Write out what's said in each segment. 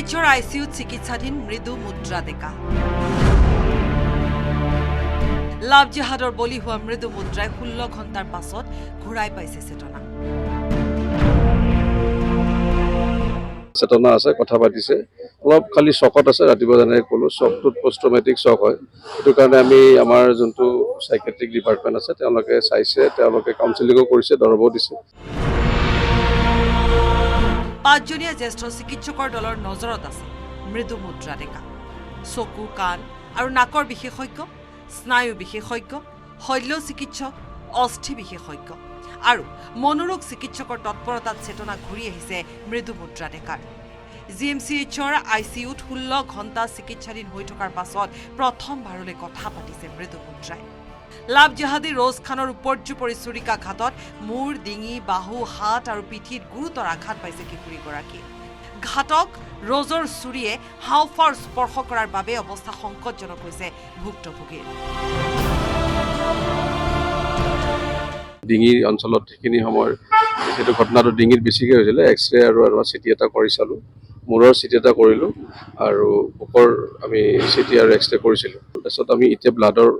GMCHৰ ICUত চিকিৎসাধীন মৃদু মুদ্ৰা ডেকা লাভ জেহাদৰ বলি হোৱা মৃদু মুদ্ৰাই 16 ঘণ্টাৰ পাছত ঘূৰাই পাইছে চেতনা চেতনা আছে কথা পাতিছে অলপ খালি শকত আছে ৰাতিপুৱা জানে ক'লো শকটোত পোষ্ট ট্ৰমেটিক শক হয় সেইটো কাৰণে আমি আমাৰ যোনটো সাইকিয়াট্ৰিক ডিপাৰ্টমেণ্ট আছে তেওঁলোকে চাইছে তেওঁলোকে কাউন্সেলিংও কৰিছে দৰবও দিছে পাঁচজনীয়া জ্যেষ্ঠ চিকিৎসকৰ দলৰ নজৰত আছে মৃদু মুদ্ৰা ডেকা চকু কাণ আৰু নাকৰ বিশেষজ্ঞ স্নায়ু বিশেষজ্ঞ শল্য চিকিৎসক অস্থি বিশেষজ্ঞ আৰু মনোৰোগ চিকিৎসকৰ তৎপৰতাত চেতনা ঘূৰি আহিছে মৃদু মুদ্ৰা ডেকাৰ GMCHৰ ICUত 16 ঘণ্টা চিকিৎসাধীন হৈ থকাৰ পাছত প্ৰথমবাৰলৈ কথা পাতিছে মৃদু মুদ্ৰাই লাভ জেহাদী ৰোজ খানৰ উপৰ্যুপৰি চুৰিকাঘাতত মূৰ ডিঙি বাহু হাত আৰু পিঠিত গুৰুতৰ আঘাত পাইছে কিশোৰীগৰাকী ঘাতক ৰোজৰ চুৰিয়ে হাওঁফাওৰ স্পৰ্শ কৰাৰ বাবে অৱস্থা সংকটজনক হৈছে ভুক্তভোগীৰ ডিঙিৰ অঞ্চলত সেইখিনি সময় সেইটো ঘটনাটো ডিঙিত বেছিকৈ হৈছিলে এক্সৰে আৰু চিটি এটা কৰি চালোঁ মূৰৰ চিটি এটা কৰিলোঁ আৰু বুকৰ আমি চিটি আৰু এক্সৰে কৰিছিলোঁ তাৰপিছত আমি এতিয়া ব্লাডৰ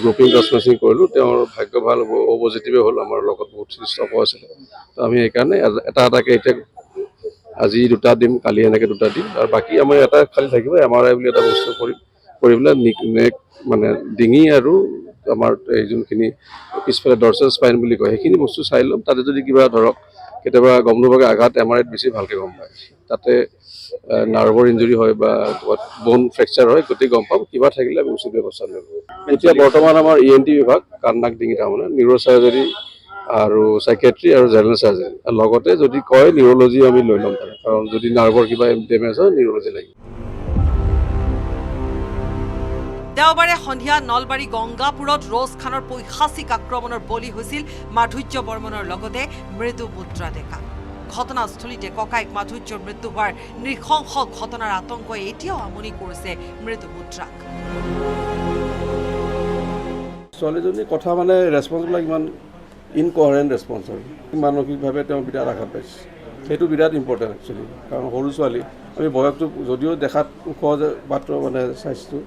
গ্ৰুপিং ট্ৰান্সফিউজন কৰিলোঁ তেওঁৰ ভাগ্য ভাল অ' পজিটিভে হ'ল আমাৰ লগত বহুত ষ্টক আছিলে তো আমি সেইকাৰণে এটা এটাকৈ এতিয়া আজি 2টা দিম কালি এনেকৈ 2টা দিম আৰু বাকী আমাৰ এটা খালি থাকিব MRI বুলি এটা বস্তু কৰি পেলাই নেক মানে ডিঙি আৰু আমাৰ এই যোনখিনি পিছফালে ডৰ্চেল স্পাইন বুলি কয় সেইখিনি বস্তু চাই ল'ম তাতে যদি কিবা ধৰক কেতিয়াবা গম নোপোৱাকৈ আঘাত MRIত বেছি ভালকৈ গম পায় তাতে নাৰ্ভৰ ইঞ্জুৰি হয় বা বোন ফ্ৰেকচাৰ হয় গতিকে গম পাম কিবা থাকিলে আমি উচিত ব্যৱস্থা ল'ম এতিয়া বৰ্তমান আমাৰ ENT বিভাগ কাণ নাক ডিঙি তাৰমানে নিউৰ' চাৰ্জাৰী আৰু সাইকিয়াট্ৰি আৰু জেনেৰেল চাৰ্জাৰী লগতে যদি কয় নিউৰলজি আমি লৈ ল'ম তাৰে কাৰণ যদি নাৰ্ভৰ কিবা ডেমেজ হয় নিউৰলজি লাগিব দেওবাৰে সন্ধিয়া নলবাৰী গংগাপুৰত ৰোজ খানৰ পৈশাচিক আক্ৰমণৰ বলি হৈছিল মাধুৰ্য বৰ্মনৰ লগতে মৃদু মুদ্ৰা ডেকা ঘটনাস্থলীতে ককাইক মাধুৰ্যৰ মৃত্যু হোৱাৰ নৃশংস ঘটনাৰ আতংকই এতিয়াও আমনি কৰিছে মৃদু মুদ্ৰাক ছোৱালীজনী কথা মানে ৰেছপন্সবিলাক ইমান ইনক'হাৰেণ্ট ৰেছপন্স আৰু মানসিকভাৱে তেওঁ বিৰাট আঘাত পাইছে সেইটো বিৰাট ইম্পৰ্টেণ্ট একচুৱেলি কাৰণ সৰু ছোৱালী আমি বয়সটো যদিও দেখাত ওখ মাত্ৰ মানে চাইছোঁ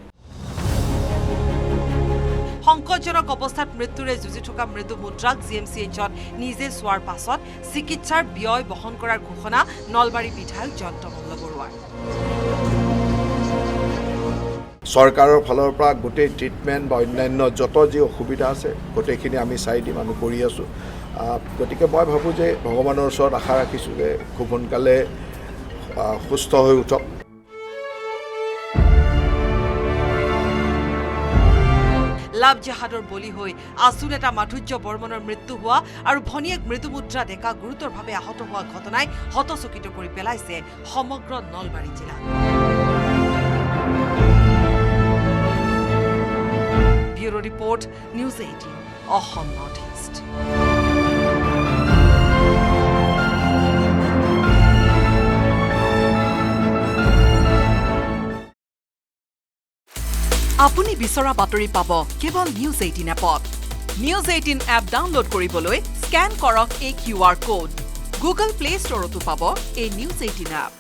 সংকটজনক অৱস্থাত মৃত্যুৰে যুঁজি থকা মৃদু মুদ্ৰাক GMCHত নিজে চোৱাৰ পাছত চিকিৎসাৰ ব্যয় বহন কৰাৰ ঘোষণা নলবাৰী বিধায়ক জয়ন্ত মল্ল বৰুৱাৰ চৰকাৰৰ ফালৰ পৰা গোটেই ট্ৰিটমেণ্ট বা অন্যান্য যত যি অসুবিধা আছে গোটেইখিনি আমি চাই দিম আমি কৰি আছোঁ গতিকে মই ভাবোঁ যে ভগৱানৰ ওচৰত আশা ৰাখিছোঁ যে খুব সোনকালে সুস্থ হৈ উঠক লাভ জেহাদৰ বলি হৈ আছুৰ এটা মাধুৰ্য বৰ্মনৰ মৃত্যু হোৱা আৰু ভনীয়েক মৃদু মুদ্ৰা ডেকা গুৰুতৰভাৱে আহত হোৱা ঘটনাই হতচকিত কৰি পেলাইছে সমগ্ৰ নলবাৰী জিলা bureau report news 18 Assam north east আপুনি বিচৰা বাতৰি পাব কেৱল নিউজ 18 এপত নিউজ 18 এপ ডাউনলোড কৰিবলৈ স্ক্যান কৰক এই QR কোড গুগল প্লে ষ্টৰতো পাব এই নিউজ 18 এপ